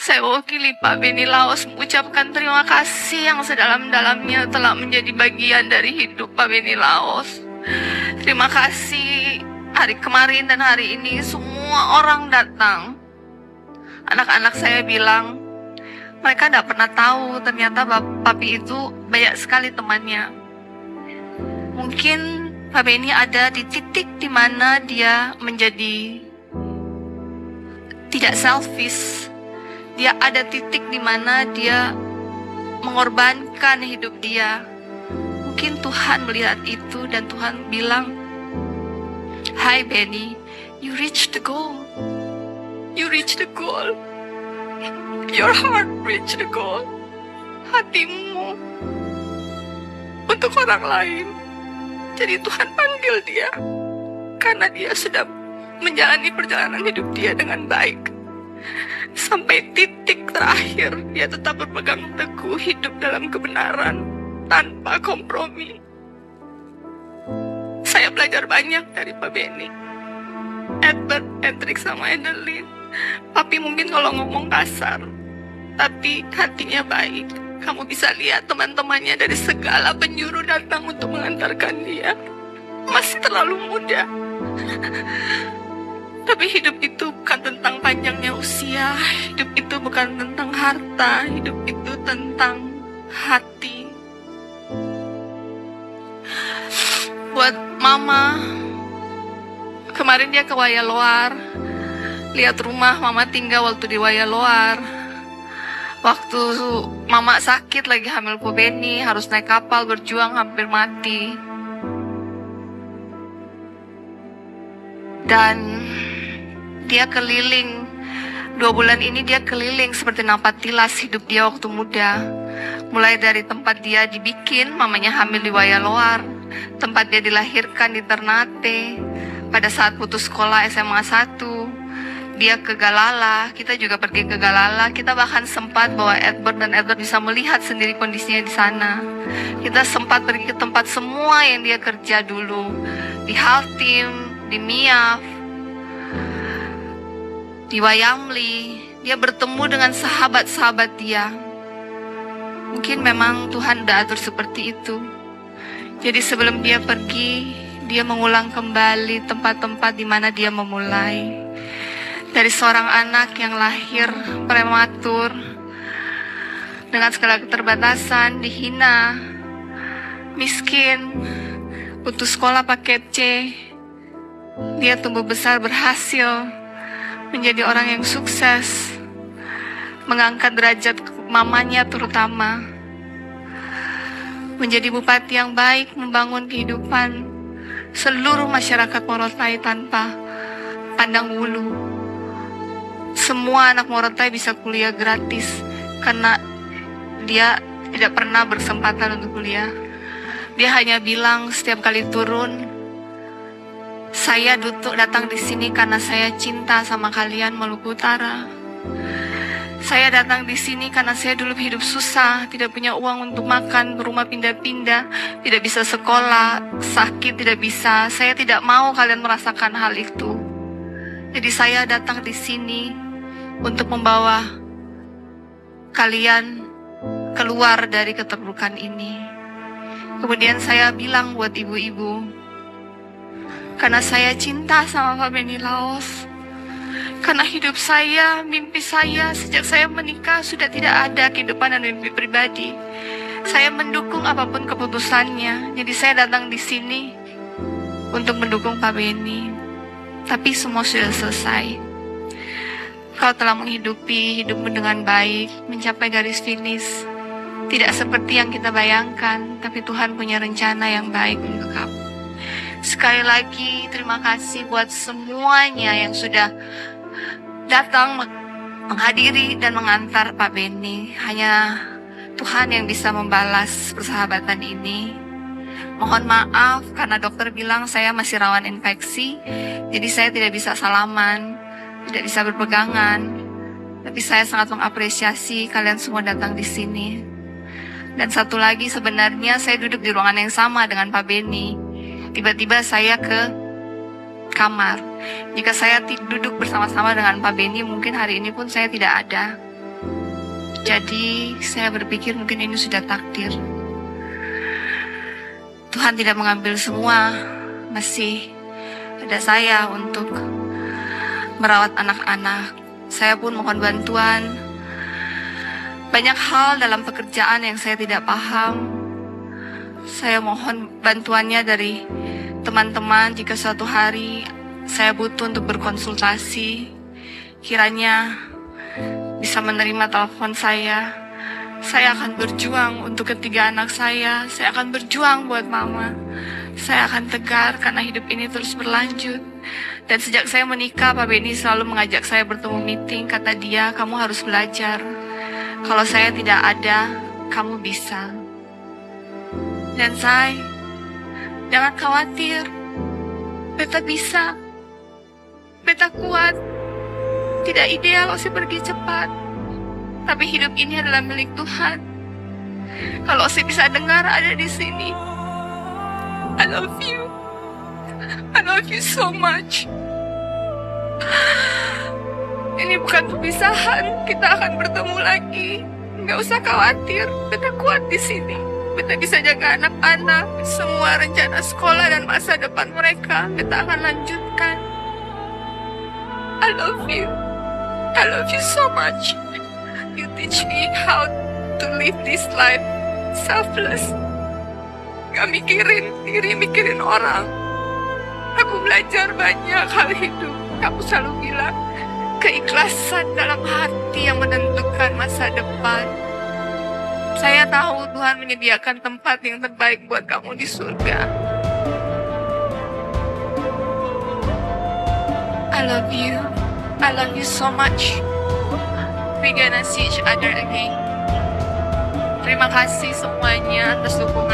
Saya wakili Pak Beni Laos mengucapkan terima kasih yang sedalam-dalamnya telah menjadi bagian dari hidup Pak Beni Laos. Terima kasih hari kemarin dan hari ini semua orang datang. Anak-anak saya bilang mereka tidak pernah tahu ternyata Papi itu banyak sekali temannya. Mungkin Pak Beni ada di titik di mana dia menjadi tidak selfish. Dia ada titik di mana dia mengorbankan hidup dia. Mungkin Tuhan melihat itu dan Tuhan bilang, "Hai Benny, you reach the goal. You reach the goal. Your heart reach the goal." Hatimu untuk orang lain. Jadi Tuhan panggil dia karena dia sudah menjalani perjalanan hidup dia dengan baik. Sampai titik terakhir dia tetap berpegang teguh hidup dalam kebenaran tanpa kompromi. Saya belajar banyak dari Pak Benny, Edward, Hendrik, sama Edelin. Papi mungkin kalau ngomong kasar, tapi hatinya baik. Kamu bisa lihat teman-temannya dari segala penjuru datang untuk mengantarkan dia. Masih terlalu muda. Tapi hidup itu bukan tentang panjangnya usia. Hidup itu bukan tentang harta. Hidup itu tentang hati. Buat mama, kemarin dia ke Wayaloar. Lihat rumah mama tinggal waktu di Wayaloar. Waktu mama sakit lagi hamil Po Benny, harus naik kapal berjuang hampir mati. Dan dia keliling 2 bulan ini, dia keliling seperti napak tilas hidup dia waktu muda. Mulai dari tempat dia dibikin, mamanya hamil di Wayaloar, tempat dia dilahirkan di Ternate. Pada saat putus sekolah SMA 1, dia ke Galala, kita juga pergi ke Galala. Kita bahkan sempat bawa Edward dan Edward bisa melihat sendiri kondisinya di sana. Kita sempat pergi ke tempat semua yang dia kerja dulu, di Haltim, di Miaf, di Wayamli. Dia bertemu dengan sahabat-sahabat dia. Mungkin memang Tuhan udah atur seperti itu. Jadi sebelum dia pergi, dia mengulang kembali tempat-tempat di mana dia memulai. Dari seorang anak yang lahir prematur, dengan segala keterbatasan, dihina, miskin, putus sekolah paket C. Dia tumbuh besar berhasil menjadi orang yang sukses, mengangkat derajat mamanya terutama, menjadi bupati yang baik, membangun kehidupan seluruh masyarakat Morotai tanpa pandang bulu. Semua anak Morotai bisa kuliah gratis karena dia tidak pernah bersempatan untuk kuliah. Dia hanya bilang setiap kali turun, "Saya datang di sini karena saya cinta sama kalian Maluku Utara. Saya datang di sini karena saya dulu hidup susah, tidak punya uang untuk makan, berumah pindah-pindah, tidak bisa sekolah, sakit tidak bisa. Saya tidak mau kalian merasakan hal itu. Jadi saya datang di sini untuk membawa kalian keluar dari keterpurukan ini." Kemudian saya bilang buat ibu-ibu, karena saya cinta sama Pak Benny Laos, karena hidup saya, mimpi saya sejak saya menikah sudah tidak ada kehidupan dan mimpi pribadi. Saya mendukung apapun keputusannya. Jadi saya datang di sini untuk mendukung Pak Benny. Tapi semua sudah selesai. Kau telah menghidupi hidupmu dengan baik, mencapai garis finish. Tidak seperti yang kita bayangkan, tapi Tuhan punya rencana yang baik untuk kamu. Sekali lagi terima kasih buat semuanya yang sudah datang menghadiri dan mengantar Pak Benny. Hanya Tuhan yang bisa membalas persahabatan ini. Mohon maaf karena dokter bilang saya masih rawan infeksi, jadi saya tidak bisa salaman, tidak bisa berpegangan. Tapi saya sangat mengapresiasi kalian semua datang di sini. Dan satu lagi, sebenarnya saya duduk di ruangan yang sama dengan Pak Benny. Tiba-tiba saya ke kamar. Jika saya duduk bersama-sama dengan Pak Benny, mungkin hari ini pun saya tidak ada. Jadi saya berpikir mungkin ini sudah takdir. Tuhan tidak mengambil semua, masih ada saya untuk merawat anak-anak. Saya pun mohon bantuan. Banyak hal dalam pekerjaan yang saya tidak paham. Saya mohon bantuannya dari teman-teman jika suatu hari saya butuh untuk berkonsultasi. Kiranya bisa menerima telepon saya. Saya akan berjuang untuk ketiga anak saya. Saya akan berjuang buat mama. Saya akan tegar karena hidup ini terus berlanjut. Dan sejak saya menikah, Pak Benny selalu mengajak saya bertemu meeting. Kata dia, kamu harus belajar. Kalau saya tidak ada, kamu bisa. Dan saya, jangan khawatir. Beta bisa. Beta kuat. Tidak ideal Osi pergi cepat. Tapi hidup ini adalah milik Tuhan. Kalau Osi bisa dengar ada di sini. I love you. I love you so much. Ini bukan perpisahan. Kita akan bertemu lagi. Nggak usah khawatir. Beta kuat di sini. Beta bisa jaga anak-anak. Semua rencana sekolah dan masa depan mereka beta akan lanjutkan. I love you. I love you so much. You teach me how to live this life selfless. Gak mikirin diri, mikirin orang. Aku belajar banyak hal hidup. Kamu selalu bilang, keikhlasan dalam hati yang menentukan masa depan. Saya tahu Tuhan menyediakan tempat yang terbaik buat kamu di surga. I love you. I love you so much. We gonna see each other again. Terima kasih semuanya atas dukungan